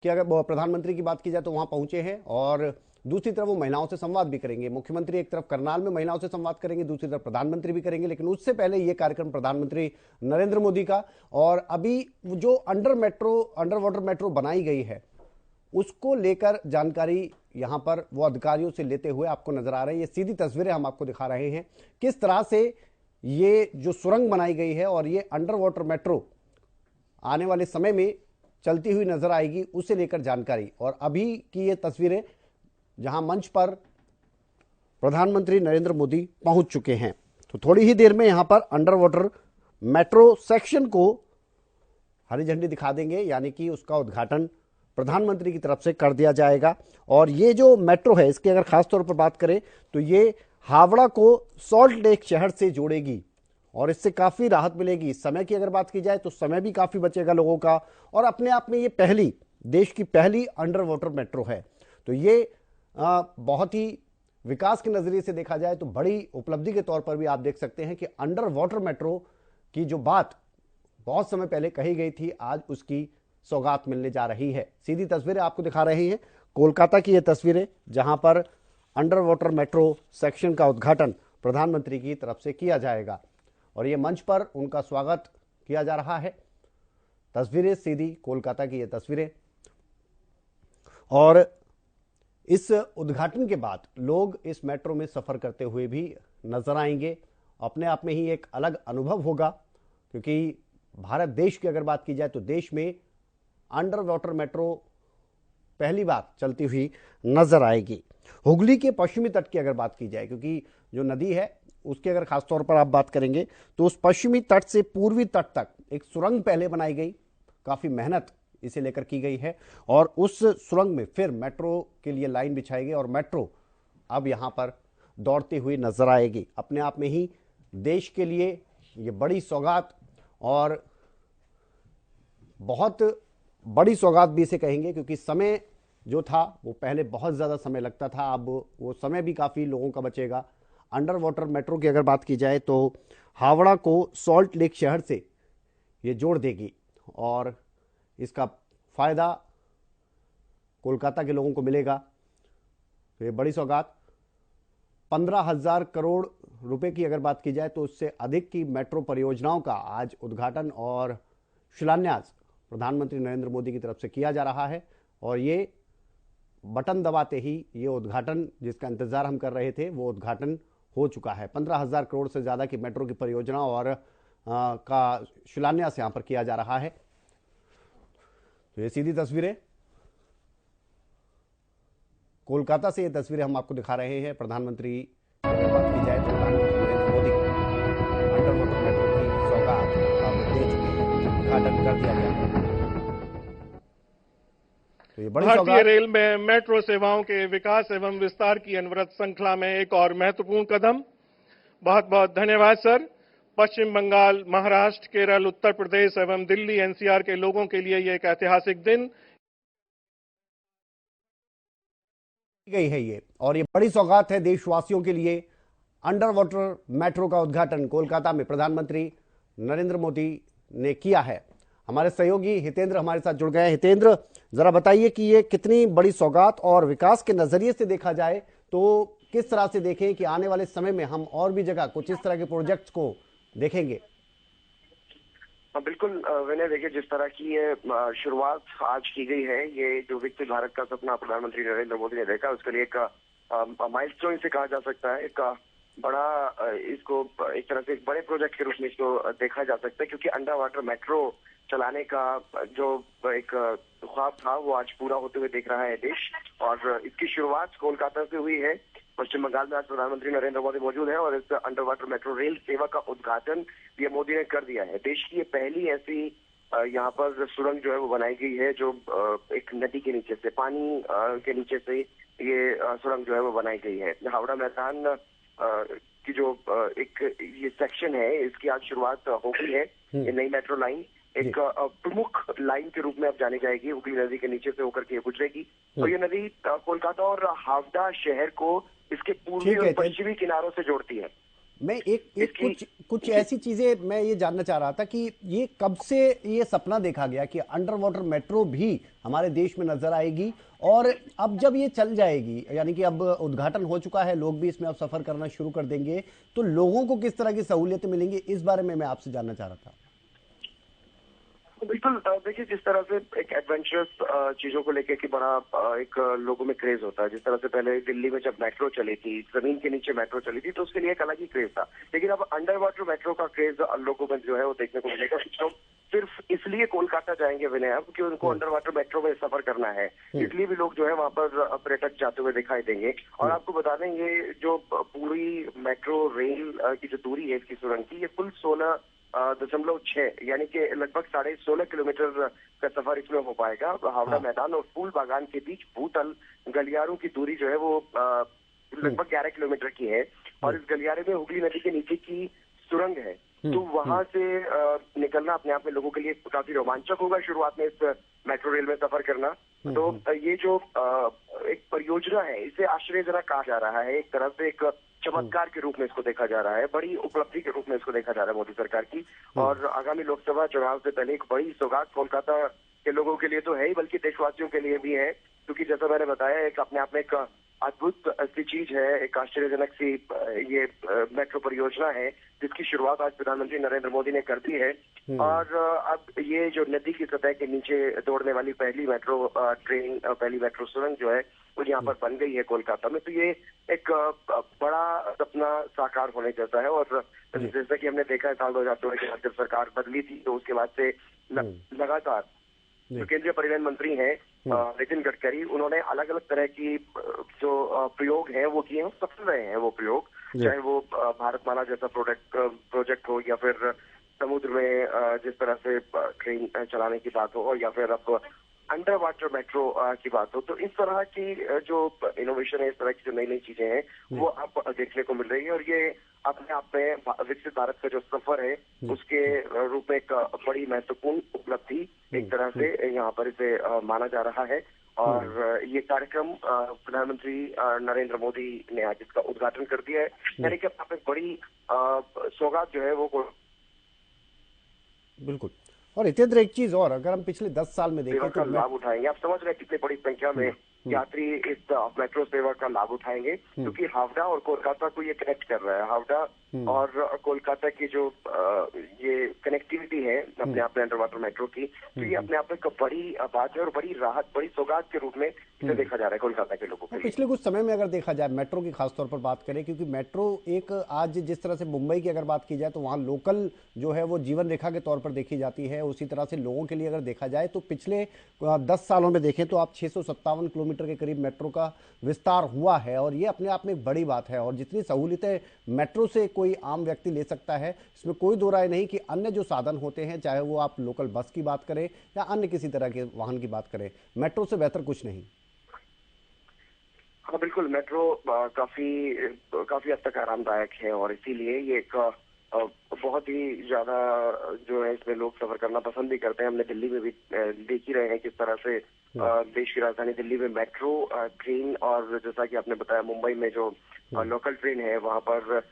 कि अगर प्रधानमंत्री की बात की जाए तो वहां पहुंचे हैं, और दूसरी तरफ वो महिलाओं से संवाद भी करेंगे। मुख्यमंत्री एक तरफ करनाल में महिलाओं से संवाद करेंगे, दूसरी तरफ प्रधानमंत्री भी करेंगे। लेकिन उससे पहले ये कार्यक्रम प्रधानमंत्री नरेंद्र मोदी का, और अभी जो अंडर वाटर मेट्रो बनाई गई है उसको लेकर जानकारी यहां पर वो अधिकारियों से लेते हुए आपको नजर आ रहे हैं। ये सीधी तस्वीरें हम आपको दिखा रहे हैं किस तरह से ये जो सुरंग बनाई गई है और ये अंडर वाटर मेट्रो आने वाले समय में चलती हुई नजर आएगी, उसे लेकर जानकारी। और अभी की ये तस्वीरें जहां मंच पर प्रधानमंत्री नरेंद्र मोदी पहुंच चुके हैं, तो थोड़ी ही देर में यहां पर अंडर वाटर मेट्रो सेक्शन को हरी झंडी दिखा देंगे, यानी कि उसका उद्घाटन प्रधानमंत्री की तरफ से कर दिया जाएगा। और ये जो मेट्रो है इसकी अगर खास तौर पर बात करें तो ये हावड़ा को सॉल्ट लेक शहर से जोड़ेगी और इससे काफी राहत मिलेगी। समय की अगर बात की जाए तो समय भी काफी बचेगा लोगों का, और अपने आप में ये देश की पहली अंडर वाटर मेट्रो है। तो ये बहुत ही विकास के नजरिए से देखा जाए तो बड़ी उपलब्धि के तौर पर भी आप देख सकते हैं कि अंडर वाटर मेट्रो की जो बात बहुत समय पहले कही गई थी, आज उसकी सौगात मिलने जा रही है। सीधी तस्वीरें आपको दिखा रहे हैं कोलकाता की, ये तस्वीरें जहां पर अंडर वाटर मेट्रो सेक्शन का उद्घाटन प्रधानमंत्री की तरफ से किया जाएगा और ये मंच पर उनका स्वागत किया जा रहा है। तस्वीरें सीधी कोलकाता की ये तस्वीरें, और इस उद्घाटन के बाद लोग इस मेट्रो में सफर करते हुए भी नजर आएंगे। अपने आप में ही एक अलग अनुभव होगा, क्योंकि भारत देश की अगर बात की जाए तो देश में अंडर वाटर मेट्रो पहली बार चलती हुई नजर आएगी। हुगली के पश्चिमी तट की अगर बात की जाए, क्योंकि जो नदी है उसके अगर खास तौर पर आप बात करेंगे तो उस पश्चिमी तट से पूर्वी तट तक एक सुरंग पहले बनाई गई, काफी मेहनत इसे लेकर की गई है, और उस सुरंग में फिर मेट्रो के लिए लाइन बिछाई गई और मेट्रो अब यहां पर दौड़ती हुई नजर आएगी। अपने आप में ही देश के लिए ये बड़ी सौगात, और बहुत बड़ी सौगात भी इसे कहेंगे, क्योंकि समय जो था वो पहले बहुत ज़्यादा समय लगता था, अब वो समय भी काफ़ी लोगों का बचेगा। अंडर वाटर मेट्रो की अगर बात की जाए तो हावड़ा को सॉल्ट लेक शहर से ये जोड़ देगी और इसका फ़ायदा कोलकाता के लोगों को मिलेगा। तो ये बड़ी सौगात 15,000 करोड़ रुपए की अगर बात की जाए तो उससे अधिक की मेट्रो परियोजनाओं का आज उद्घाटन और शिलान्यास प्रधानमंत्री नरेंद्र मोदी की तरफ से किया जा रहा है। और ये बटन दबाते ही ये उद्घाटन जिसका इंतजार हम कर रहे थे वो उद्घाटन हो चुका है। 15,000 करोड़ से ज्यादा की मेट्रो की परियोजना और का शिलान्यास यहां पर किया जा रहा है। तो ये सीधी तस्वीरें कोलकाता से, ये तस्वीरें हम आपको दिखा रहे हैं। प्रधानमंत्री की अगर बात की जाए तो प्रधानमंत्री Narendra Modi under water metro की सौगात अब दे चुके हैं, उद्घाटन कर दिया गया है। तो ये बड़ी भारतीय रेल में मेट्रो सेवाओं के विकास एवं विस्तार की अनवरत श्रृंखला में एक और महत्वपूर्ण कदम। बहुत बहुत धन्यवाद सर। पश्चिम बंगाल, महाराष्ट्र, केरल, उत्तर प्रदेश एवं दिल्ली एनसीआर के लोगों के लिए ये एक ऐतिहासिक दिन गई है ये, और ये बड़ी सौगात है देशवासियों के लिए। अंडर वाटर मेट्रो का उद्घाटन कोलकाता में प्रधानमंत्री नरेंद्र मोदी ने किया है। हमारे सहयोगी हितेंद्र हमारे साथ जुड़ गए हैं। हितेंद्र, जरा बताइए कि ये कितनी बड़ी सौगात, और विकास के नजरिए से देखा जाए तो किस तरह से देखें कि आने वाले समय में हम और भी जगह कुछ इस तरह के प्रोजेक्ट्स को देखेंगे। बिल्कुल विनय, देखिए जिस तरह की ये शुरुआत आज की गई है, ये जो विकसित भारत का सपना प्रधानमंत्री नरेंद्र मोदी ने देखा, उसके लिए एक माइलस्टोन से कहा जा सकता है। एक बड़ा इसको एक तरह से एक बड़े प्रोजेक्ट के रूप में इसको देखा जा सकता है, क्योंकि अंडर वाटर मेट्रो चलाने का जो एक ख्वाब था वो आज पूरा होते हुए देख रहा है देश। और इसकी शुरुआत कोलकाता से हुई है। पश्चिम बंगाल में आज प्रधानमंत्री नरेंद्र मोदी मौजूद है और इस अंडर वाटर मेट्रो रेल सेवा का उद्घाटन ये मोदी ने कर दिया है। देश की ये पहली ऐसी यहाँ पर सुरंग जो है वो बनाई गई है, जो एक नदी के नीचे से, पानी के नीचे से ये सुरंग जो है वो बनाई गई है। हावड़ा मैदान की जो एक ये सेक्शन है, इसकी आज शुरुआत हो गई है। ये नई मेट्रो लाइन एक प्रमुख लाइन के रूप में अब जानी जाएगी। हुगली नदी के नीचे से होकर के गुजरेगी। तो ये नदी कोलकाता और हावड़ा शहर को इसके पूर्वी और पश्चिमी किनारों से जोड़ती है। मैं एक कुछ ऐसी चीजें मैं ये जानना चाह रहा था कि ये कब से ये सपना देखा गया कि अंडर वाटर मेट्रो भी हमारे देश में नजर आएगी, और अब जब ये चल जाएगी, यानी कि अब उद्घाटन हो चुका है, लोग भी इसमें अब सफर करना शुरू कर देंगे, तो लोगों को किस तरह की सहूलियतें मिलेंगी, इस बारे में मैं आपसे जानना चाह रहा था। बिल्कुल, देखिए जिस तरह से एक एडवेंचरस चीजों को लेकर के बड़ा एक लोगों में क्रेज होता है। जिस तरह से पहले दिल्ली में जब मेट्रो चली थी, जमीन के नीचे मेट्रो चली थी, तो उसके लिए एक अलग ही क्रेज था। लेकिन अब अंडर वाटर मेट्रो का क्रेज लोगों में जो है वो देखने को मिलेगा। तो सिर्फ इसलिए कोलकाता जाएंगे विनय अब कि उनको अंडर वाटर मेट्रो में सफर करना है, इसलिए भी लोग जो है वहाँ पर पर्यटक जाते हुए दिखाई देंगे। और आपको बता दें, ये जो पूरी मेट्रो रेल की जो दूरी है इसकी सुरंग की, ये कुल 16.6 यानी कि लगभग 16.5 किलोमीटर का सफर इसमें हो पाएगा। हावड़ा मैदान और फूल बागान के बीच भूतल गलियारों की दूरी जो है वो लगभग 11 किलोमीटर की है। और इस गलियारे में हुगली नदी के नीचे की सुरंग है, तो वहां से निकलना अपने आप में लोगों के लिए काफी रोमांचक होगा शुरुआत में इस मेट्रो रेल में सफर करना। तो ये जो एक परियोजना है, इसे आश्चर्यजनक कहा जा रहा है। एक तरह से एक चमत्कार के रूप में इसको देखा जा रहा है, बड़ी उपलब्धि के रूप में इसको देखा जा रहा है मोदी सरकार की। और आगामी लोकसभा चुनाव से पहले एक बड़ी सौगात कोलकाता के लोगों के लिए तो है ही, बल्कि देशवासियों के लिए भी है, क्योंकि जैसा मैंने बताया, एक अपने आप में एक अद्भुत सी चीज है, एक आश्चर्यजनक सी ये मेट्रो परियोजना है, जिसकी शुरुआत आज प्रधानमंत्री नरेंद्र मोदी ने कर दी है। और अब ये जो नदी की सतह के नीचे दौड़ने वाली पहली मेट्रो ट्रेन, पहली मेट्रो सुरंग जो है वो यहाँ पर बन गई है कोलकाता में। तो ये एक बड़ा सपना साकार होने जैसा है। और जैसा कि हमने देखा है, साल 2016 के बाद जब सरकार बदली थी, तो उसके बाद से लगातार जो केंद्रीय परिवहन मंत्री हैं नितिन गडकरी, उन्होंने अलग अलग तरह की जो प्रयोग हैं वो किए हैं, सफल रहे हैं वो प्रयोग। चाहे वो भारतमाला जैसा प्रोजेक्ट हो, या फिर समुद्र में जिस तरह से ट्रेन चलाने की बात हो, या फिर अब अंडर वाटर मेट्रो की बात हो। तो इस तरह की जो इनोवेशन है, इस तरह की जो नई नई चीजें हैं, वो अब देखने को मिल रही है। और ये अपने आप में विकसित भारत का जो सफर है उसके रूप में एक बड़ी महत्वपूर्ण उपलब्धि एक तरह से यहाँ पर इसे माना जा रहा है। और ये कार्यक्रम प्रधानमंत्री नरेंद्र मोदी ने आज इसका उद्घाटन कर दिया है। यानी कि अपने बड़ी सौगात जो है वो बिल्कुल। और हितेंद्र, एक चीज और, अगर हम पिछले 10 साल में देखें तो लाभ उठाएंगे। आप समझ रहे हैं कितनी बड़ी संख्या में यात्री इस मेट्रो सेवा का लाभ उठाएंगे, क्योंकि हावड़ा और कोलकाता को ये कनेक्ट कर रहा है। हावड़ा और कोलकाता की जो ये कनेक्टिविटी है अपने आप में अंडर वाटर मेट्रो की, तो ये अपने आप में एक बड़ी बात है और बड़ी राहत, बड़ी सौगात के रूप में इसे देखा जा रहा है कोलकाता के लोगों को। पिछले कुछ समय में अगर देखा जाए, मेट्रो की खासतौर पर बात करें, क्योंकि मेट्रो एक आज जिस तरह से मुंबई की अगर बात की जाए तो वहाँ लोकल जो है वो जीवन रेखा के तौर पर देखी जाती है, उसी तरह से लोगों के लिए अगर देखा जाए तो पिछले 10 सालों में देखें तो आप 657 किलोमीटर के करीब मेट्रो का विस्तार हुआ है, और ये अपने आप में एक बड़ी बात है। और जितनी सहूलियतें मेट्रो से कोई आम व्यक्ति ले सकता है, इसमें कोई दो राय नहीं कि अन्य जो साधन होते हैं, चाहे वो आप लोकल बस की बात करें या अन्य किसी तरह के वाहन की बात करें, मेट्रो से बेहतर कुछ नहीं। हाँ बिल्कुल, मेट्रो काफी हद तक आरामदायक है, और इसीलिए ये एक बहुत ही ज्यादा जो है इसमें लोग सफर करना पसंद भी करते हैं। हमने दिल्ली में भी देख ही रहे हैं किस तरह से देश की राजधानी दिल्ली में मेट्रो ट्रेन, और जैसा कि आपने बताया मुंबई में जो लोकल ट्रेन है वहां पर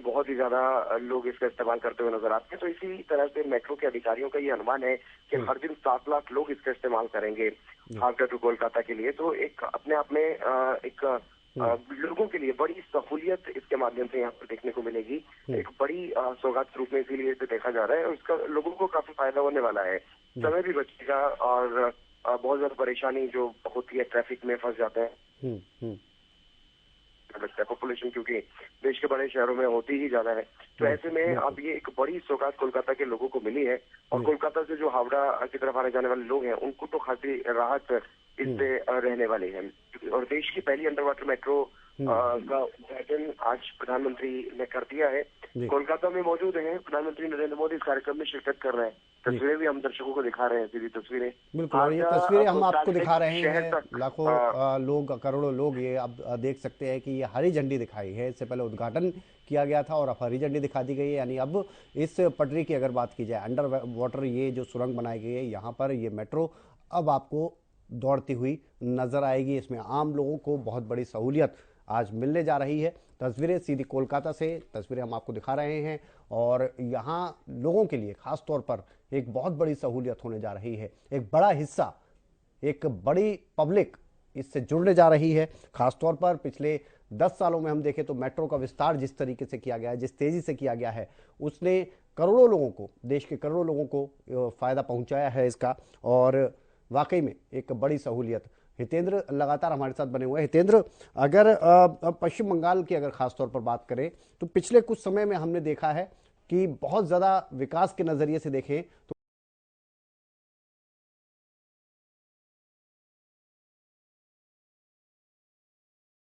बहुत ही ज्यादा लोग इसका इस्तेमाल करते हुए नजर आते हैं। तो इसी तरह से मेट्रो के अधिकारियों का ये अनुमान है कि हर दिन 7 लाख लोग इसका इस्तेमाल करेंगे हावड़ा टू कोलकाता के लिए। तो एक अपने आप में एक लोगों के लिए बड़ी सहूलियत इसके माध्यम से यहाँ पर देखने को मिलेगी, एक बड़ी सौगात के रूप में, इसीलिए इसे देखा जा रहा है। और इसका लोगों को काफी फायदा होने वाला है, समय भी बचेगा, और बहुत ज्यादा परेशानी जो होती है, ट्रैफिक में फंस जाते हैं लगता है पॉपुलेशन, क्योंकि देश के बड़े शहरों में होती ही ज्यादा है। तो ऐसे में अब ये एक बड़ी सौगात कोलकाता के लोगों को मिली है, और कोलकाता से जो हावड़ा की तरफ आने जाने वाले लोग हैं उनको तो खासी राहत इससे रहने वाली है। और देश की पहली अंडर वाटर मेट्रो का उद्घाटन आज प्रधानमंत्री ने कर दिया है। कोलकाता में मौजूद हैं प्रधानमंत्री नरेंद्र मोदी, इस कार्यक्रम में शिरकत कर रहे हैं। तस्वीरें भी हम दर्शकों को दिखा रहे हैं, सीधी तस्वीरें। बिल्कुल, और ये तस्वीरें हम आपको दिखा रहे हैं, लाखों लोग, करोड़ों लोग ये अब देख सकते हैं कि ये हरी झंडी दिखाई है। इससे पहले उद्घाटन किया गया था और अब हरी झंडी दिखा दी गई है। यानी अब इस पटरी की अगर बात की जाए, अंडर वाटर ये जो सुरंग बनाई गई है, यहाँ पर ये मेट्रो अब आपको दौड़ती हुई नजर आएगी। इसमें आम लोगों को बहुत बड़ी सहूलियत आज मिलने जा रही है। तस्वीरें सीधी कोलकाता से, तस्वीरें हम आपको दिखा रहे हैं और यहाँ लोगों के लिए खास तौर पर एक बहुत बड़ी सहूलियत होने जा रही है। एक बड़ा हिस्सा, एक बड़ी पब्लिक इससे जुड़ने जा रही है। खासतौर पर पिछले 10 सालों में हम देखें तो मेट्रो का विस्तार जिस तरीके से किया गया है, जिस तेजी से किया गया है, उसने करोड़ों लोगों को, देश के करोड़ों लोगों को फायदा पहुंचाया है इसका, और वाकई में एक बड़ी सहूलियत। हितेंद्र लगातार हमारे साथ बने हुए हैं। हितेंद्र, अगर पश्चिम बंगाल की अगर खासतौर पर बात करें तो पिछले कुछ समय में हमने देखा है कि बहुत ज्यादा विकास के नजरिए से देखें तो